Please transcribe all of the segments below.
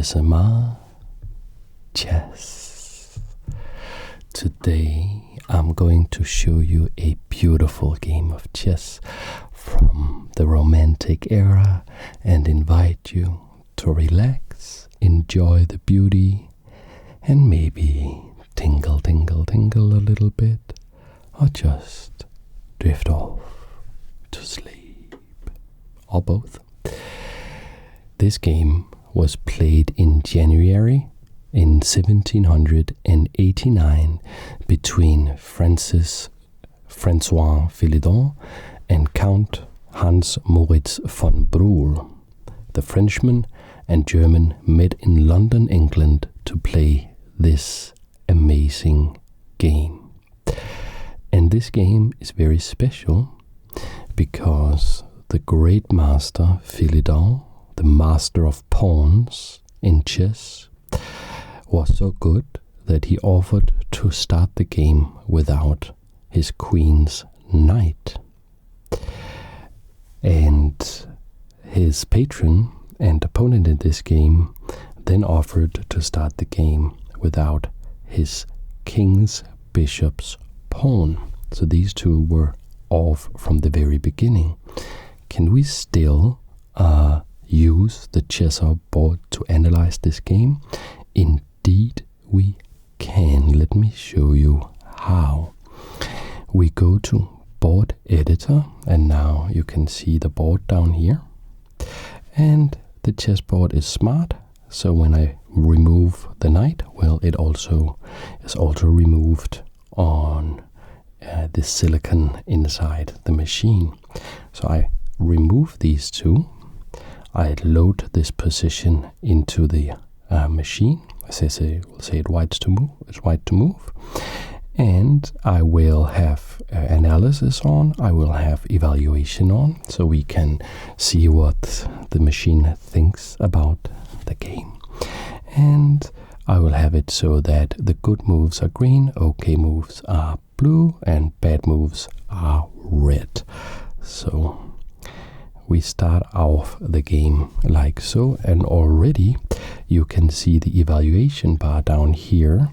ASMR Chess. Today I'm going to show you a beautiful game of chess from the Romantic era and invite you to relax, enjoy the beauty, and maybe tingle a little bit, or just drift off to sleep, or both. This game was played in January in 1789 between Francois Philidor and Count Hans Moritz von Brühl. The Frenchman and German met in London, England to play this amazing game. And this game is very special because the great master Philidor, the master of pawns in chess, was so good that he offered to start the game without his queen's knight. And his patron and opponent in this game then offered to start the game without his king's bishop's pawn. So these two were off from the very beginning. Can we still use the chessup board to analyze this game? Indeed we can. Let me show you how. We go to board editor, and now you can see the board down here, and the chessboard is smart, so when I remove the knight, well, it also is removed on the silicon inside the machine. So I remove these two, I load this position into the machine. We'll say it's white to move, and I will have analysis on, I will have evaluation on, so we can see what the machine thinks about the game. And I will have it so that the good moves are green, okay moves are blue, and bad moves are red. So we start off the game like so, and already you can see the evaluation bar down here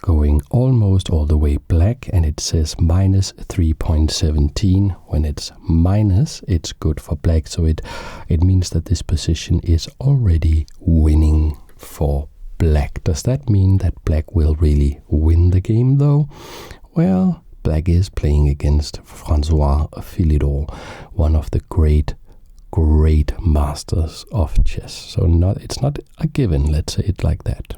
going almost all the way black, and it says minus 3.17. When it's minus, it's good for black, so it means that this position is already winning for black. Does that mean that black will really win the game though? Well, black is playing against Francois Philidor, one of the great masters of chess. So it's not a given, let's say it like that.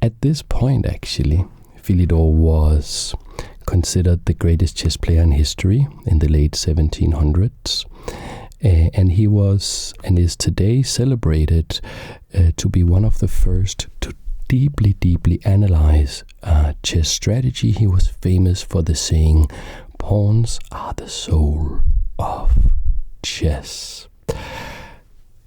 At this point, actually, Philidor was considered the greatest chess player in history in the late 1700s. And he was and is today celebrated to be one of the first to deeply analyze chess strategy. He was famous for the saying, "Pawns are the soul of chess."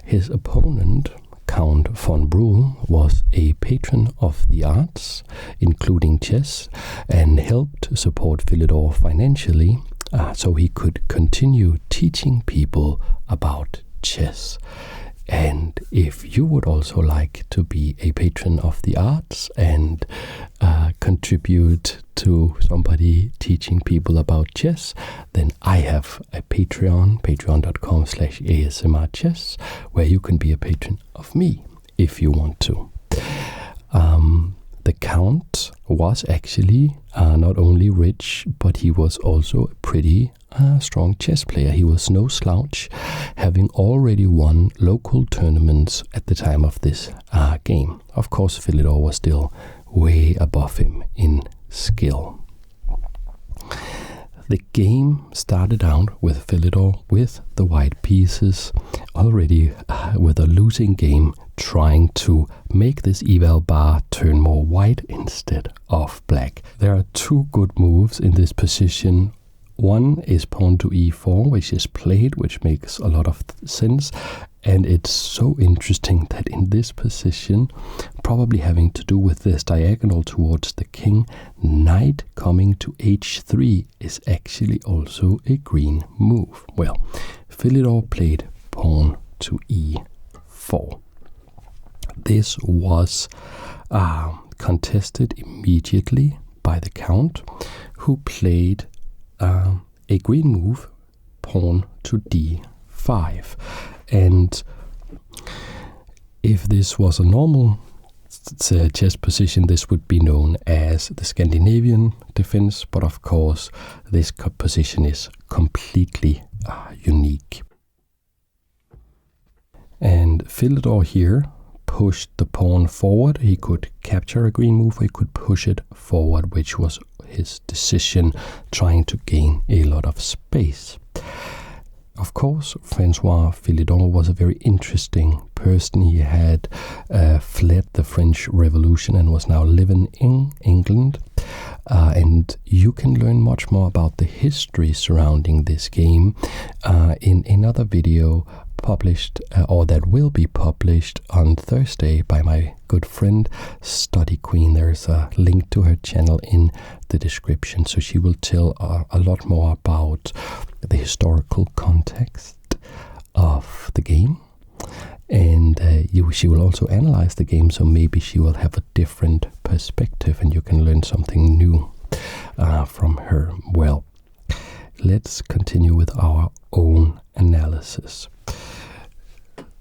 His opponent, Count von Brühl, was a patron of the arts, including chess, and helped support Philidor financially so he could continue teaching people about chess. And if you would also like to be a patron of the arts and contribute to somebody teaching people about chess, then I have a Patreon, patreon.com/ASMRchess, where you can be a patron of me if you want to. The Count was actually not only rich, but he was also a pretty strong chess player. He was no slouch, having already won local tournaments at the time of this game. Of course, Philidor was still way above him in skill. The game started out with Philidor with the white pieces, already with a losing game, trying to make this eval bar turn more white instead of black. There are two good moves in this position. One is pawn to e4, which is played, which makes a lot of sense. And it's so interesting that in this position, probably having to do with this diagonal towards the king, knight coming to h3 is actually also a green move. Well, Philidor played pawn to e4. d4. This was contested immediately by the count, who played a green move, pawn to d5. And if this was a normal chess position, this would be known as the Scandinavian defense, but of course this position is completely unique. And Philidor here pushed the pawn forward. He could capture a green move, or he could push it forward, which was his decision, trying to gain a lot of space. Of course, Francois Philidor was a very interesting person. He had fled the French Revolution and was now living in England. And you can learn much more about the history surrounding this game in another video published, or that will be published on Thursday by my good friend Study Queen. There's a link to her channel in the description, so she will tell a lot more about the historical context of the game, and she will also analyze the game, so maybe she will have a different perspective and you can learn something new from her. Well, let's continue with our own analysis.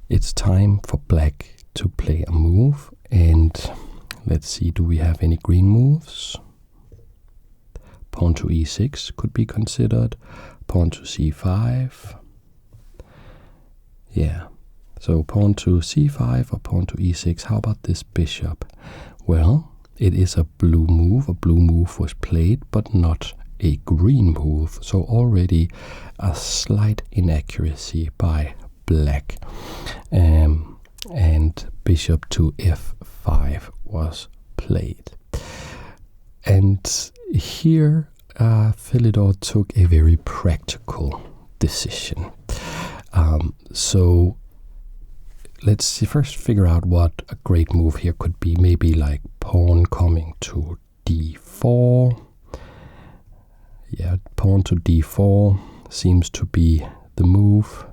It's time for black to play a move, and let's see, do we have any green moves? Pawn to e6 could be considered, pawn to c5. Yeah, so pawn to c5 or pawn to e6. How about this bishop? Well, it is a blue move. A blue move was played, but not a green move. So already a slight inaccuracy by black. And bishop to f5 was played. And here Philidor took a very practical decision. So let's first figure out what a great move here could be. Maybe like pawn coming to d4. Yeah, pawn to d4 seems to be the move.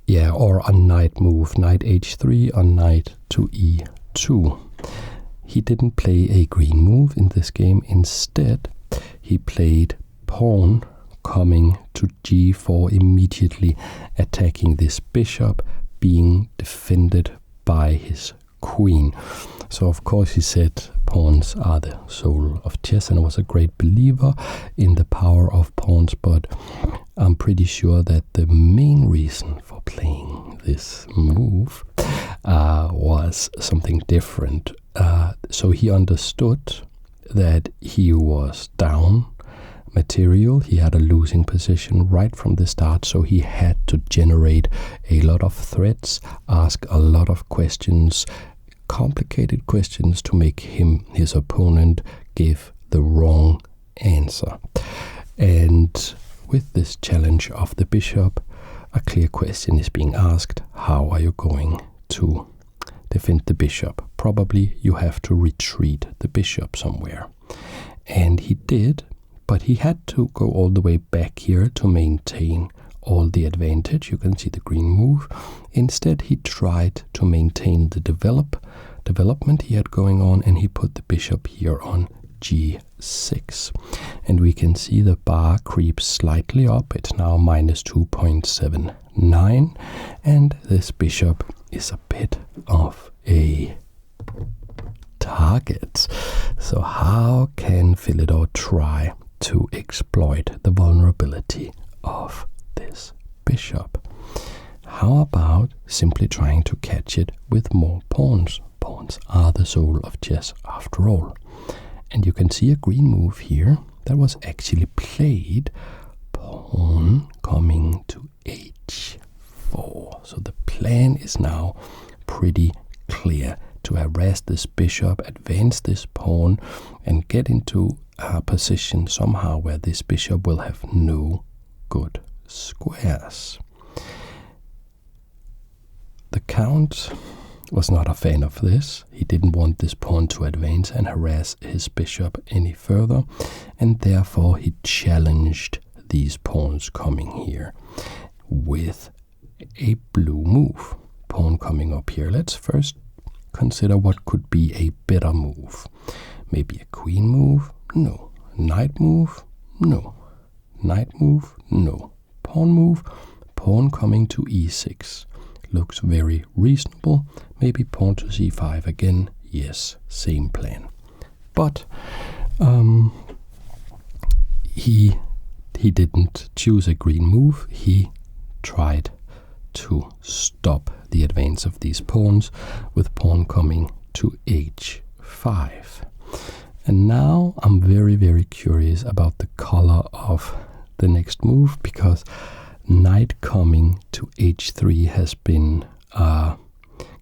Yeah, or a knight move, knight h3 or knight to e2. He didn't play a green move in this game. Instead, he played pawn coming to g4, immediately attacking this bishop, being defended by his queen. So of course he said pawns are the soul of chess, and was a great believer in the power of pawns, but I'm pretty sure that the main reason for playing this move was something different. So he understood that he was down material. He had a losing position right from the start, so he had to generate a lot of threats, ask a lot of questions, complicated questions, to make his opponent give the wrong answer. And with this challenge of the bishop, a clear question is being asked: how are you going to defend the bishop? Probably you have to retreat the bishop somewhere. And he did, but he had to go all the way back here to maintain all the advantage. You can see the green move. Instead, he tried to maintain the development he had going on, and he put the bishop here on g6. And we can see the bar creeps slightly up. It's now minus 2.79, and this bishop is a bit of a target. So how can Philidor try to exploit the vulnerability of this bishop? How about simply trying to catch it with more pawns? Pawns are the soul of chess after all. And you can see a green move here that was actually played, pawn coming to h4. So the plan is now pretty clear: to harass this bishop, advance this pawn, and get into a position somehow where this bishop will have no good squares. The count was not a fan of this. He didn't want this pawn to advance and harass his bishop any further, and therefore he challenged these pawns coming here with a blue move. Pawn coming up here. Let's first consider what could be a better move. Maybe a queen move? No. Knight move? No. Knight move? No. Pawn move? Pawn coming to e6. Looks very reasonable. Maybe pawn to c5 again. Yes, same plan. But he didn't choose a green move. He tried to stop the advance of these pawns with pawn coming to h5. And now I'm very, very curious about the color of the next move, because knight coming to h3 has been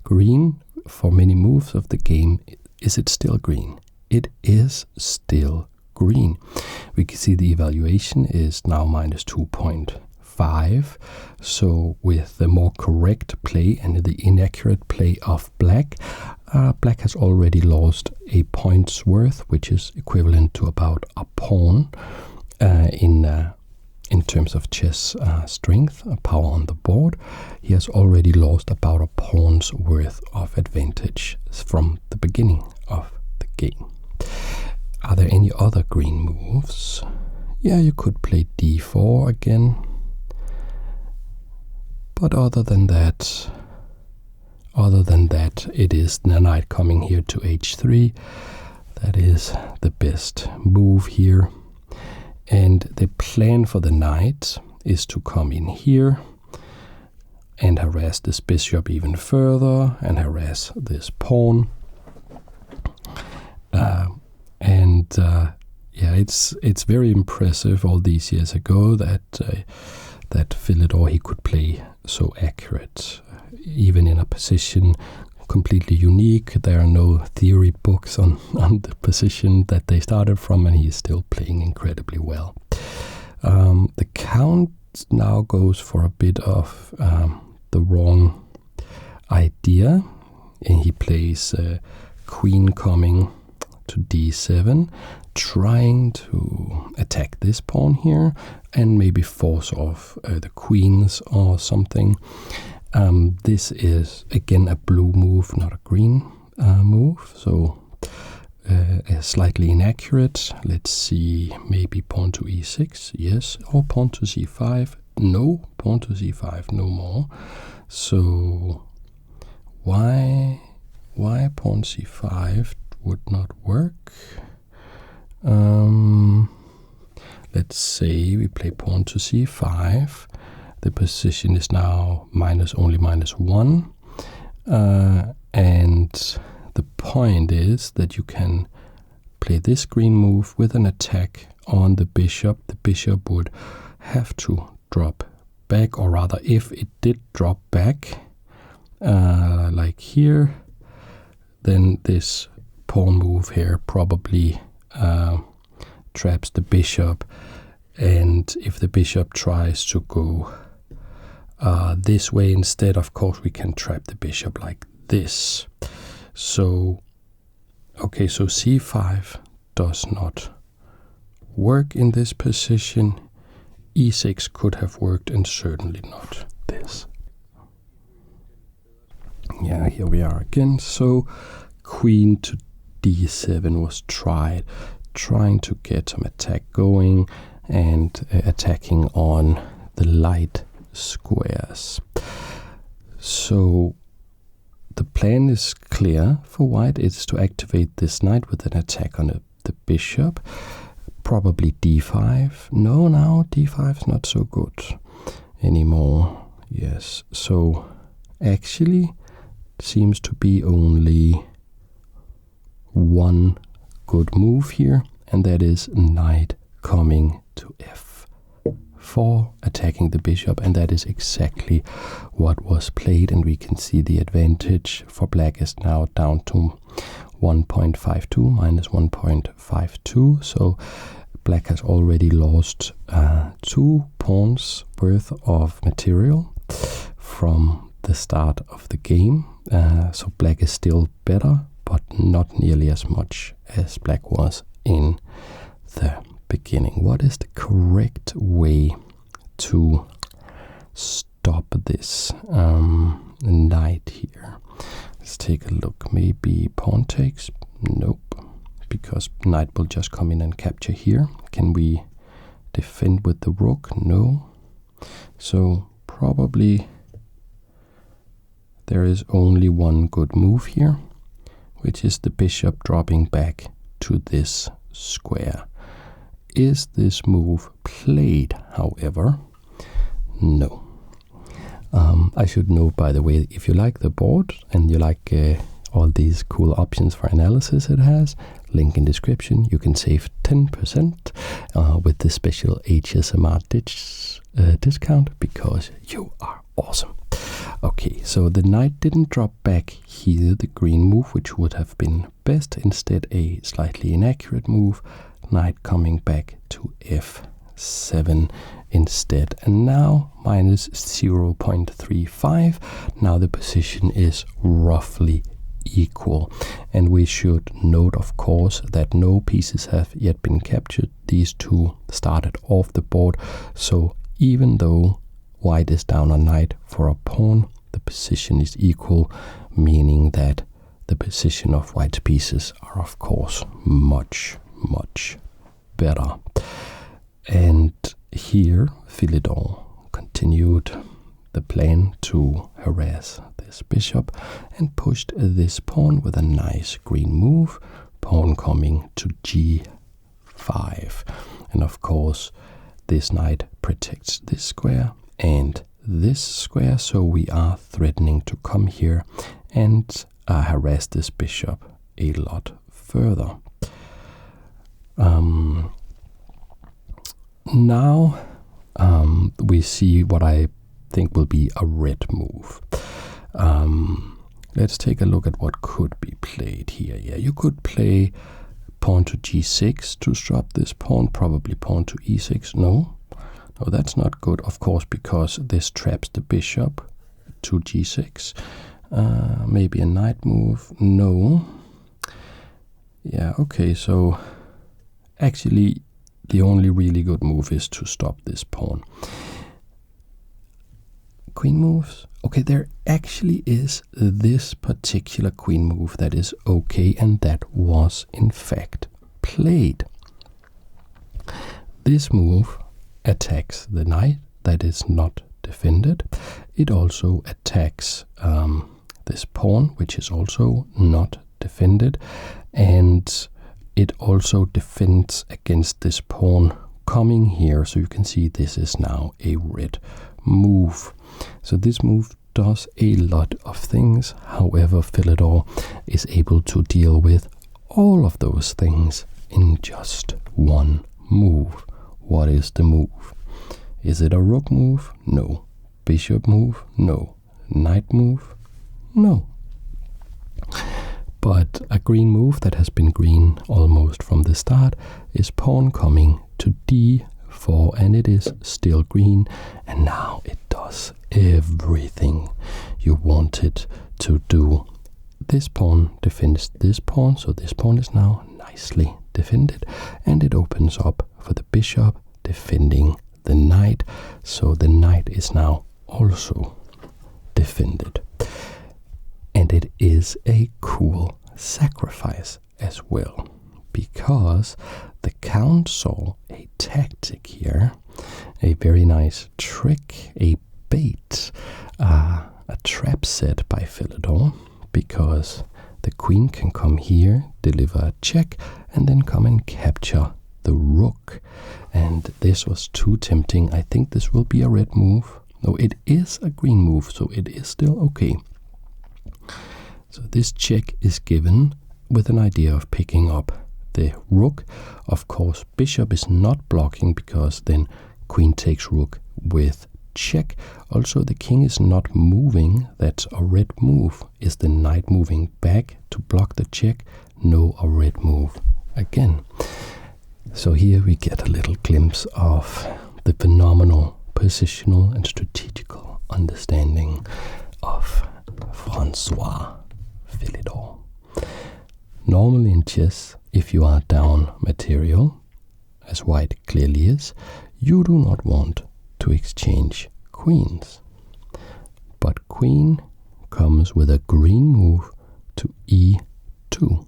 green for many moves of the game. Is it still green? It is still green. We can see the evaluation is now minus 2.5. So with the more correct play and the inaccurate play of black, black has already lost a point's worth, which is equivalent to about a pawn in terms of chess strength, power on the board. He has already lost about a pawn's worth of advantage from the beginning of the game. Are there any other green moves? Yeah, you could play d4 again. But other than that, it is the knight coming here to h3. That is the best move here. And the plan for the knight is to come in here and harass this bishop even further and harass this pawn. Yeah, it's very impressive all these years ago that Philidor, he could play so accurate, even in a position completely unique. There are no theory books on the position that they started from, and he is still playing incredibly well. The count now goes for a bit of the wrong idea, and he plays queen coming to d7, trying to attack this pawn here and maybe force off the queens or something. This is again a blue move, not a green move, so slightly inaccurate. Let's see, maybe pawn to e6, yes, or pawn to c5, no, pawn to c5, no more. So why pawn c5 would not work? Let's say we play pawn to c5. The position is now only minus 1. And the point is that you can play this green move with an attack on the bishop. The bishop would have to drop back, or rather, if it did drop back, like here, then this pawn move here probably traps the bishop. And if the bishop tries to go this way instead, of course we can trap the bishop like this. So okay, so c5 does not work in this position. e6 could have worked, and certainly not this. Yeah, here we are again. So queen to d7 was trying to get some attack going and attacking on the light squares. So the plan is clear for white. It's to activate this knight with an attack on the bishop, probably d5. No, now d5 is not so good anymore. Yes, so actually seems to be only one good move here, and that is knight coming to f4, attacking the bishop, and that is exactly what was played. And we can see the advantage for black is now down to 1.52 minus 1.52. So black has already lost 2 pawns worth of material from the start of the game. So black is still better, but not nearly as much as black was in the beginning. What is the correct way to stop this knight here? Let's take a look. Maybe pawn takes? Nope, because knight will just come in and capture here. Can we defend with the rook? No. So probably there is only one good move here, which is the bishop dropping back to this square. Is this move played, however? No. I should note, by the way, if you like the board and you like all these cool options for analysis it has, link in description, you can save 10% with the special HSMR discount, because you are awesome. Okay, so the knight didn't drop back here, the green move, which would have been best. Instead, a slightly inaccurate move, knight coming back to f7 instead. And now minus 0.35. Now the position is roughly equal. And we should note, of course, that no pieces have yet been captured. These two started off the board. So even though white is down a knight for a pawn, the position is equal, meaning that the position of white's pieces are, of course, much, much better. And here Philidor continued the plan to harass this bishop and pushed this pawn with a nice green move, pawn coming to g5. And of course, this knight protects this square and this square, so we are threatening to come here and harass this bishop a lot further. Now we see what I think will be a red move. Let's take a look at what could be played here. Yeah, you could play pawn to g6 to stop this pawn, probably pawn to e6. No, that's not good, of course, because this traps the bishop to g6. Maybe a knight move. No. Yeah, okay, so actually the only really good move is to stop this pawn. Queen moves. Okay, there actually is this particular queen move that is okay, and that was in fact played. This move attacks the knight that is not defended. It also attacks this pawn, which is also not defended, and it also defends against this pawn coming here. So you can see this is now a red move. So this move does a lot of things. However, Philidor is able to deal with all of those things in just one move. What is the move? Is it a rook move? No. Bishop move? No. Knight move? No. But a green move that has been green almost from the start is pawn coming to d4, and it is still green, and now it does everything you want it to do. This pawn defends this pawn, so this pawn is now nicely defended, and it opens up for the bishop defending the knight, so the knight is now also defended. And it is a cool sacrifice as well, because the count saw a tactic here, a very nice trick, a bait, a trap set by Philidor, because the queen can come here, deliver a check, and then come and capture the rook. And this was too tempting. I think this will be a red move. No, it is a green move, so it is still okay. So this check is given with an idea of picking up the rook. Of course, bishop is not blocking, because then queen takes rook with check. Also, the king is not moving. That's a red move. Is the knight moving back to block the check? No, a red move again. So here we get a little glimpse of the phenomenal positional and strategical understanding of Francois Philidor. Normally in chess, if you are down material, as white clearly is, you do not want to exchange queens. But queen comes with a green move to e2,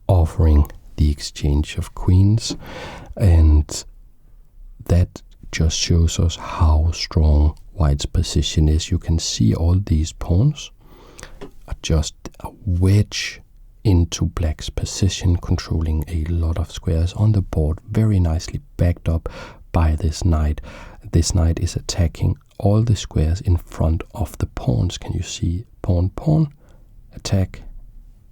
offering the exchange of queens, and that just shows us how strong white's position is. You can see all these pawns are just a wedge into black's position, controlling a lot of squares on the board, very nicely backed up by this knight. This knight is attacking all the squares in front of the pawns. Can you see pawn, pawn, attack,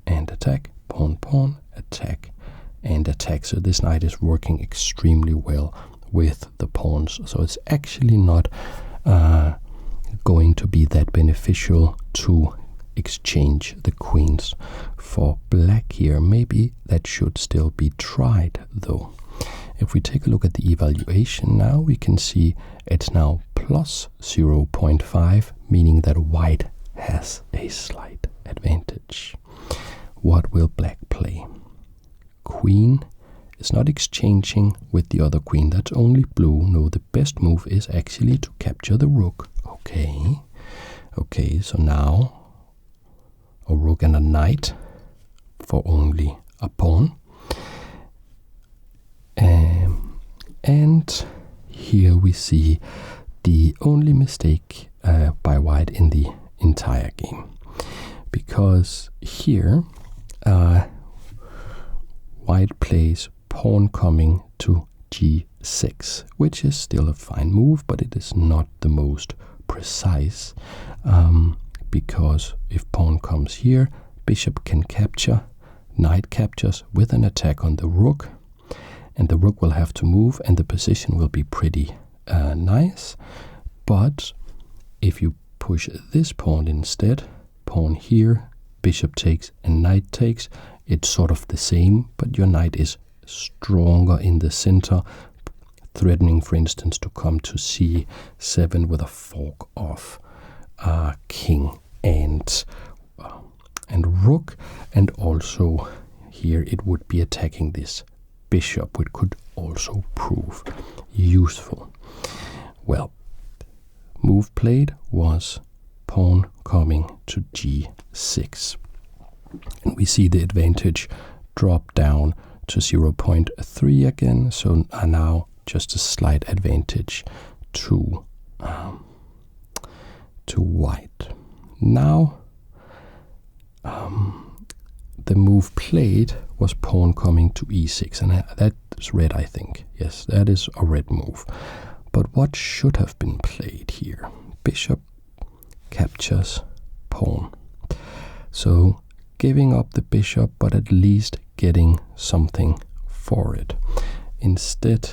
and attack, pawn, pawn, attack, and attack. So this knight is working extremely well with the pawns. So it's actually not going to be that beneficial to exchange the queens for black here. Maybe that should still be tried though. If we take a look at the evaluation now, we can see it's now plus 0.5, meaning that white has a slight advantage. What will black play? Queen is not exchanging with the other queen, that's only blue. No, the best move is actually to capture the rook. Okay, so now a rook and a knight for only a pawn. And here we see the only mistake by white in the entire game, because here white plays pawn coming to g6, which is still a fine move, but it is not the most precise, because if pawn comes here, bishop can capture, knight captures with an attack on the rook, and the rook will have to move, and the position will be pretty nice. But if you push this pawn instead, pawn here, bishop takes and knight takes, it's sort of the same, but your knight is stronger in the center, threatening, for instance, to come to c7 with a fork of king and rook, and also here it would be attacking this bishop, which could also prove useful. Well, move played was pawn coming to g6, and we see the advantage drop down to 0.3 again, so now just a slight advantage to white. Now the move played was pawn coming to e6, and that's red, I think. Yes, that is a red move. But what should have been played here? Bishop captures pawn. So giving up the bishop, but at least getting something for it. Instead,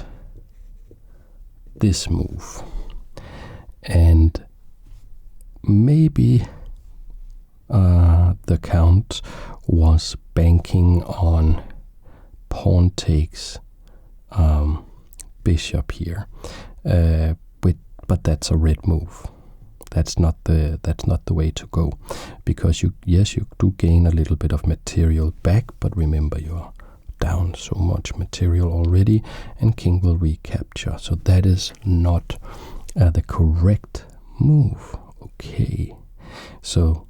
this move. And maybe the count was banking on pawn takes bishop here, but that's a red move. That's not the way to go, because you do gain a little bit of material back, but remember you're down so much material already, and king will recapture. So that is not the correct move. Okay, so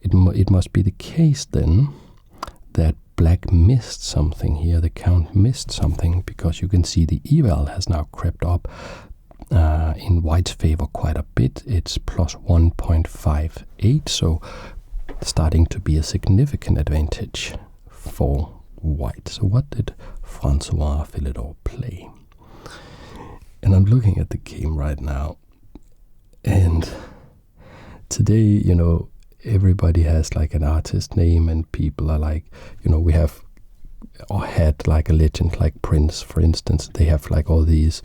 it must be the case then that black missed something here. The count missed something, because you can see the eval has now crept up in white's favor quite a bit. It's plus 1.58, so starting to be a significant advantage for white. So what did Francois Philidor play? And I'm looking at the game right now, and today, you know, everybody has like an artist name, and people are like, you know, we have or had like a legend like Prince, for instance. They have like all these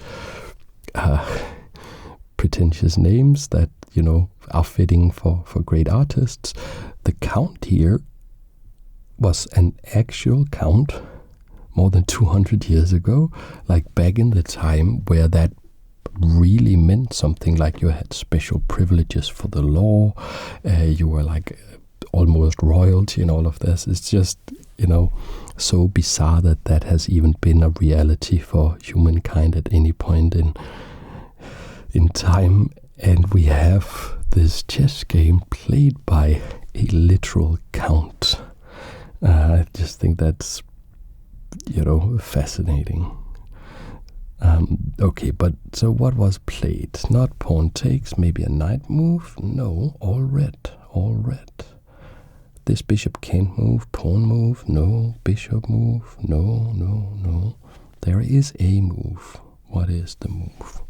pretentious names that, you know, are fitting for great artists. The count here was an actual count more than 200 years ago, like back in the time where that really meant something, like you had special privileges for the law, you were like almost royalty and all of this. It's just, you know, so bizarre that has even been a reality for humankind at any point in time. And we have this chess game played by a literal count. I just think that's, fascinating. Okay, but so what was played? Not pawn takes, maybe a knight move? No, all red, all red. This bishop can't move, pawn move, no, bishop move, no, no, no. There is a move. What is the move?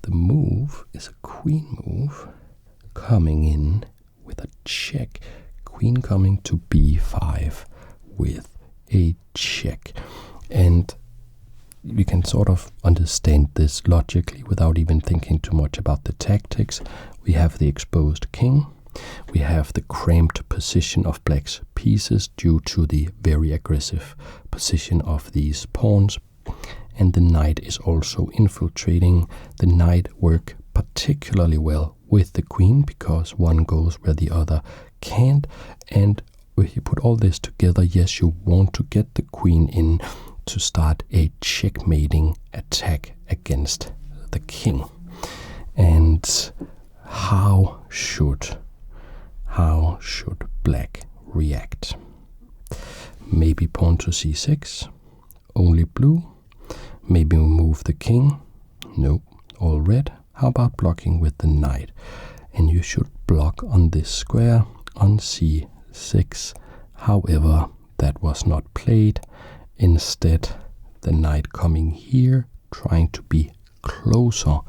The move is a queen move coming in with a check. Queen coming to b5 with a check. And you can sort of understand this logically without even thinking too much about the tactics. We have the exposed king. We have the cramped position of black's pieces due to the very aggressive position of these pawns. And the knight is also infiltrating. The knight works particularly well with the queen because one goes where the other can't. And if you put all this together, yes, you want to get the queen in to start a checkmating attack against the king. And how should black react? Maybe pawn to c6, only blue. Maybe move the king. Nope, all red. How about blocking with the knight? And you should block on this square on c6. However, that was not played. Instead, the knight coming here, trying to be closer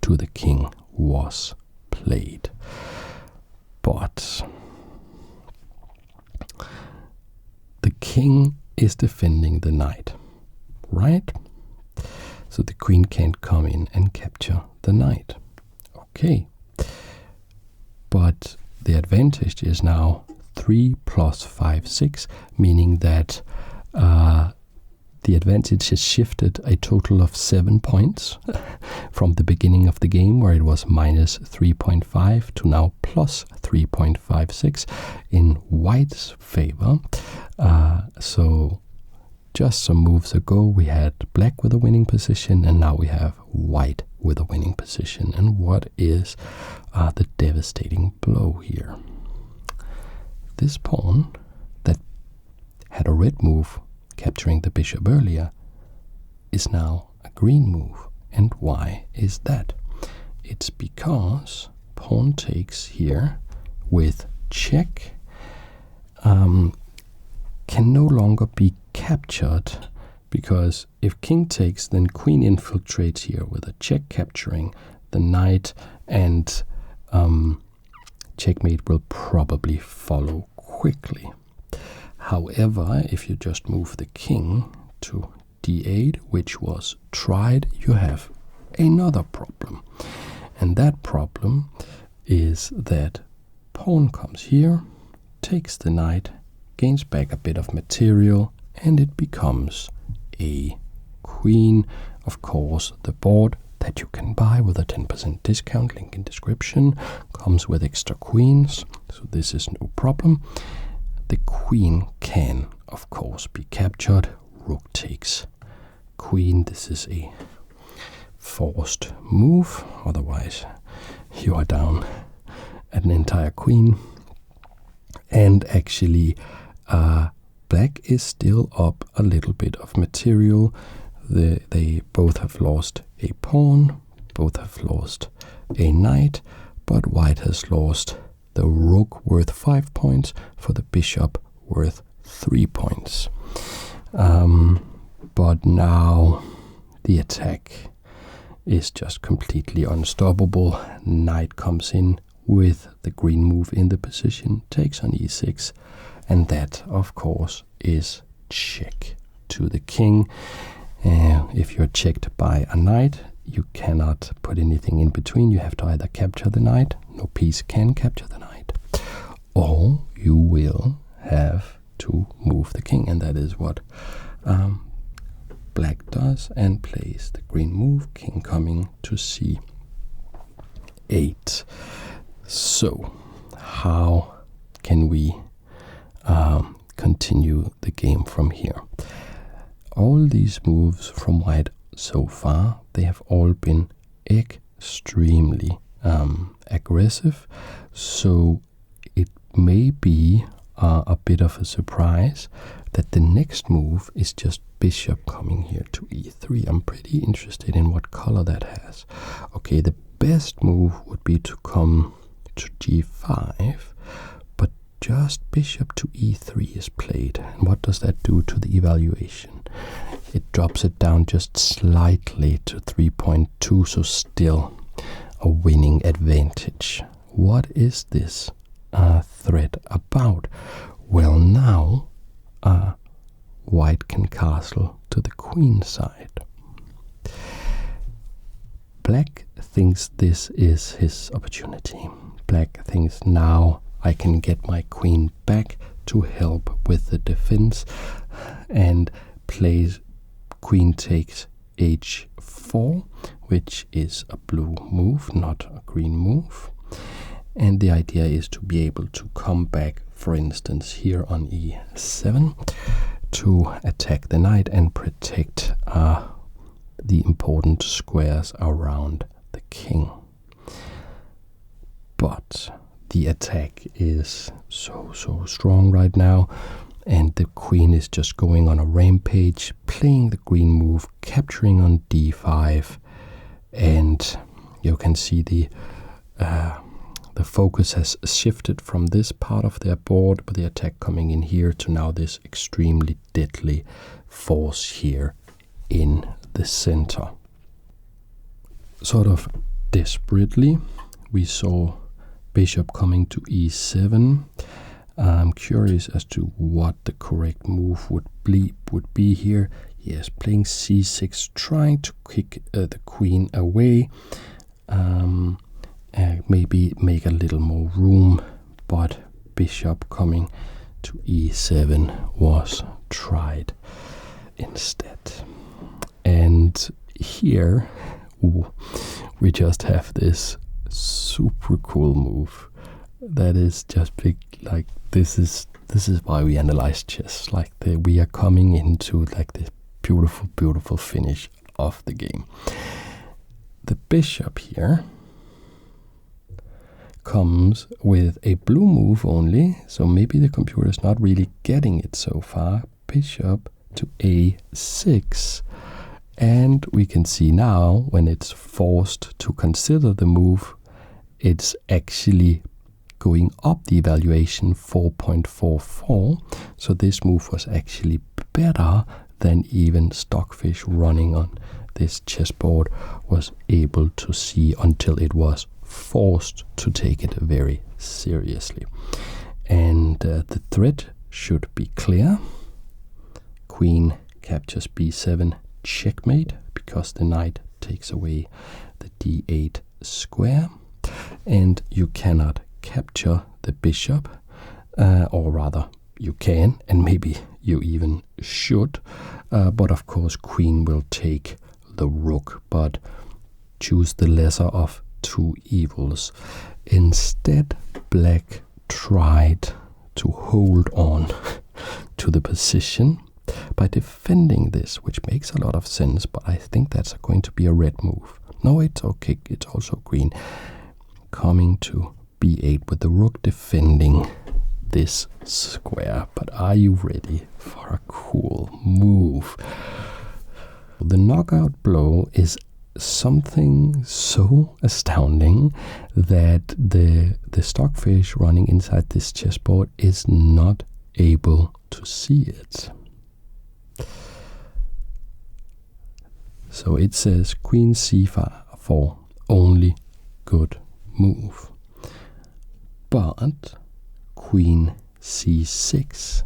to the king, was played. But the king is defending the knight, right? So the queen can't come in and capture the knight. Okay. But the advantage is now 3 plus 5, 6, meaning that the advantage has shifted a total of 7 points from the beginning of the game, where it was minus 3.5 to now plus 3.56 in white's favor. So just some moves ago we had black with a winning position, and now we have white with a winning position. And what is the devastating blow here? This pawn that had a red move capturing the bishop earlier is now a green move. And why is that? It's because pawn takes here with check can no longer be captured, because if king takes, then queen infiltrates here with a check capturing the knight, and checkmate will probably follow quickly. However, if you just move the king to d8, which was tried, you have another problem. And that problem is that pawn comes here, takes the knight, gains back a bit of material, and it becomes a queen. Of course, the board that you can buy with a 10% discount, link in description, comes with extra queens, so this is no problem. The queen can, of course, be captured. Rook takes queen. This is a forced move, otherwise you are down an entire queen. And actually, black is still up a little bit of material. They both have lost a pawn, both have lost a knight, but white has lost the rook worth 5 points for the bishop worth 3 points. But now the attack is just completely unstoppable. Knight comes in with the green move in the position, takes on e6, and that, of course, is check to the king. If you're checked by a knight, you cannot put anything in between. You have to either capture the knight, no piece can capture the knight, or you will have to move the king, and that is what black does, and plays the green move, king coming to c8. So, how can we continue the game from here? All these moves from white so far, they have all been extremely aggressive, so it may be a bit of a surprise that the next move is just bishop coming here to e3. I'm pretty interested in what color that has. Okay, the best move would be to come to g5, but just bishop to e3 is played. And what does that do to the evaluation? It drops it down just slightly to 3.2, so still a winning advantage. What is this threat about? Well, now white can castle to the queen side. Black thinks this is his opportunity. Black thinks now I can get my queen back to help with the defense, and plays queen takes h4, which is a blue move, not a green move. And the idea is to be able to come back, for instance, here on e7 to attack the knight and protect the important squares around the king. But the attack is so strong right now, and the queen is just going on a rampage, playing the green move, capturing on d5, and you can see the focus has shifted from this part of their board, with the attack coming in here, to now this extremely deadly force here in the center. Sort of desperately, we saw bishop coming to e7. I'm curious as to what the correct move would be here. Yes, playing c6, trying to kick the queen away. Maybe make a little more room, but bishop coming to e7 was tried instead. And here we just have this super cool move that is just big. Like this is why we analyze chess. Like we are coming into like this beautiful finish of the game. The bishop here comes with a blue move only, so maybe the computer is not really getting it so far. Bishop to a6, and we can see now when it's forced to consider the move, it's actually going up the evaluation 4.44, so this move was actually better than even Stockfish running on this chessboard was able to see until it was forced to take it very seriously. And the threat should be clear. Queen captures b7, checkmate, because the knight takes away the d8 square, and you cannot capture the bishop, or rather you can, and maybe you even should, but of course queen will take the rook, but choose the lesser of two evils. Instead, black tried to hold on to the position by defending this, which makes a lot of sense, but I think that's going to be a red move. No, it's okay, it's also green. Coming to b8 with the rook defending this square. But are you ready for a cool move? The knockout blow is something so astounding that the Stockfish running inside this chessboard is not able to see it. So it says queen c4, only good move. But queen c6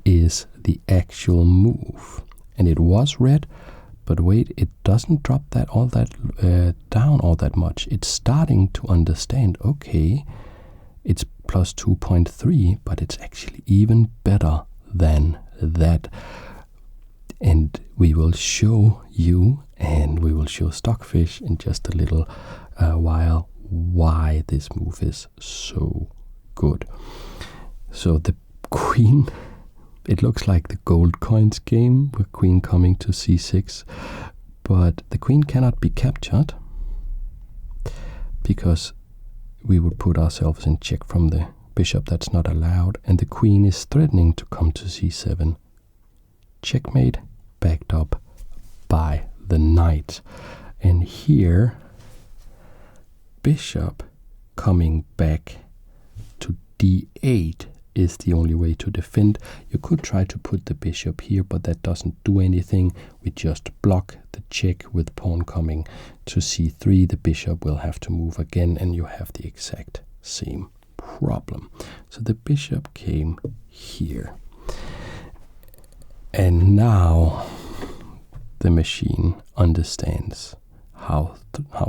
is the actual move, and it was red, but wait, it doesn't drop that down all that much. It's starting to understand, okay, it's plus 2.3, but it's actually even better than that. And we will show you, and we will show Stockfish in just a little while, why this move is so good. So the queen, it looks like the gold coins game with queen coming to c6, but the queen cannot be captured. because we would put ourselves in check from the bishop. That's not allowed, and the queen is threatening to come to c7. Checkmate, backed up by the knight. And here, bishop coming back to d8 is the only way to defend. You could try to put the bishop here, but that doesn't do anything. We just block the check with pawn coming to c3. The bishop will have to move again, and you have the exact same problem. So the bishop came here. And now the machine understands how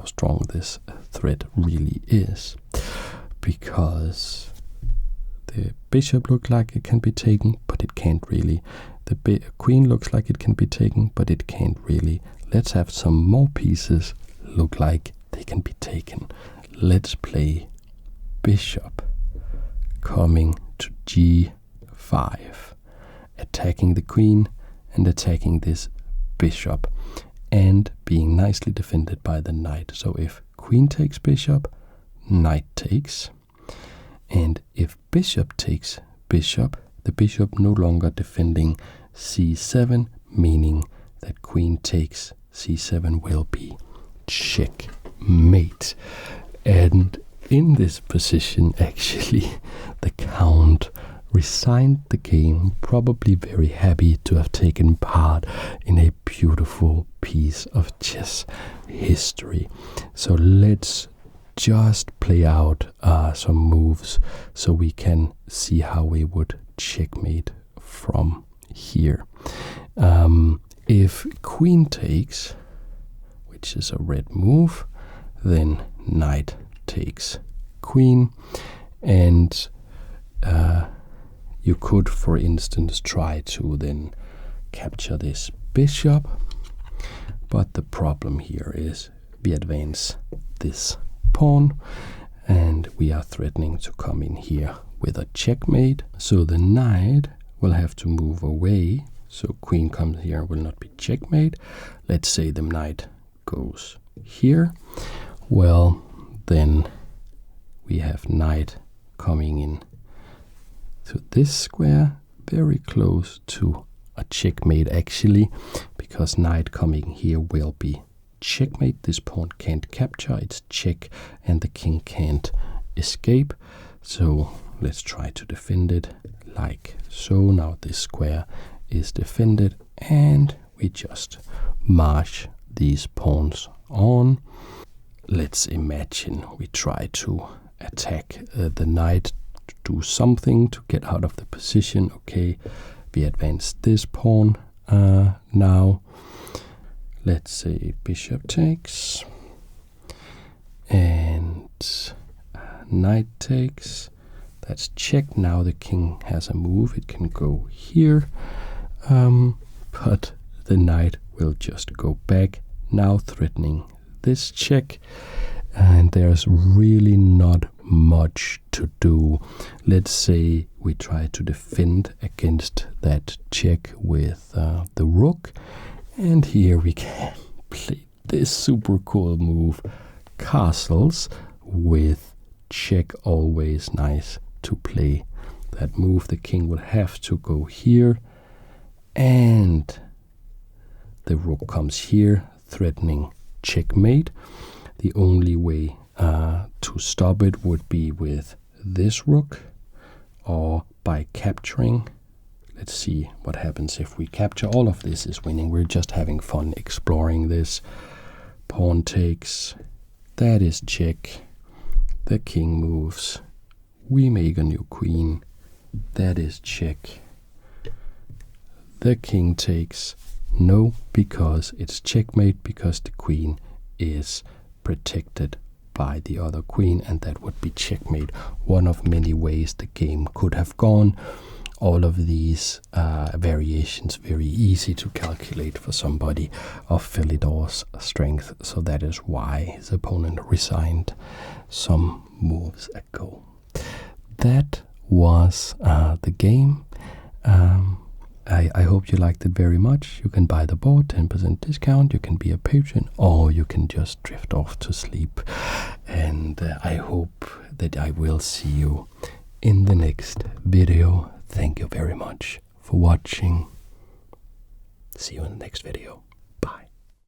strong this threat really is, because the bishop looks like it can be taken, but it can't really. The queen looks like it can be taken, but it can't really. Let's have some more pieces look like they can be taken. Let's play bishop coming to g5, attacking the queen and attacking this bishop, and being nicely defended by the knight. So if queen takes bishop, knight takes. And if bishop takes bishop, the bishop no longer defending c7, meaning that queen takes c7 will be checkmate. And in this position, actually, the count resigned the game, probably very happy to have taken part in a beautiful piece of chess history. So let's just play out some moves so we can see how we would checkmate from here. If queen takes, which is a red move, then knight takes queen, and you could, for instance, try to then capture this bishop, but the problem here is we advance this pawn, and we are threatening to come in here with a checkmate. So the knight will have to move away. So queen comes here, will not be checkmate. Let's say the knight goes here. Well, then we have knight coming in to this square, very close to a checkmate actually, because knight coming here will be checkmate. This pawn can't capture, it's check, and the king can't escape. So let's try to defend it like so. Now this square is defended, and we just march these pawns on. Let's imagine we try to attack the knight, to do something to get out of the position. Okay, we advance this pawn now. Let's say bishop takes and knight takes. That's check. Now the king has a move. It can go here, but the knight will just go back, now threatening this check, and there's really not much to do. Let's say we try to defend against that check with the rook, and here we can play this super cool move, castles with check. Always nice to play that move. The king will have to go here, and the rook comes here, threatening checkmate. The only way to stop it would be with this rook, or by capturing. Let's see what happens if we capture. All of this is winning. We're just having fun exploring this. Pawn takes. That is check. The king moves. We make a new queen. That is check. The king takes. No, because it's checkmate, because the queen is protected by the other queen, and that would be checkmate. One of many ways the game could have gone. All of these variations very easy to calculate for somebody of Philidor's strength, so that is why his opponent resigned some moves ago. That was the game. I hope you liked it very much. You can buy the board, 10% discount. You can be a patron, or you can just drift off to sleep. and I hope that I will see you in the next video. Thank you very much for watching. See you in the next video.